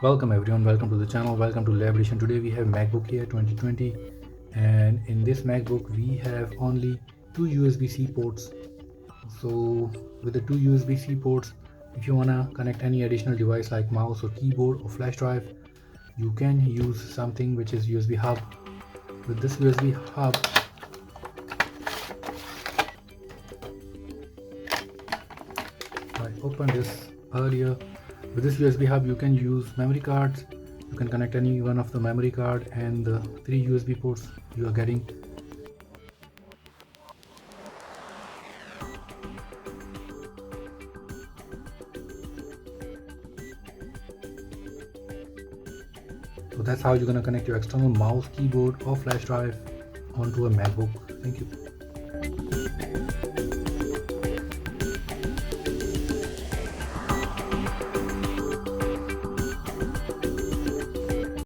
Welcome everyone, welcome to the channel, welcome to Lab Edition. Today we have MacBook here 2020, and in this MacBook we have only two USB-C ports. So with the two USB-C ports, if you wanna connect any additional device like mouse or keyboard or flash drive, you can use something which is USB hub. With this USB hub, I opened this earlier. With this USB hub you can use memory cards. You can connect any one of the memory card and the three USB ports you are getting. So that's how you're gonna connect your external mouse, keyboard or flash drive onto a MacBook. Thank you.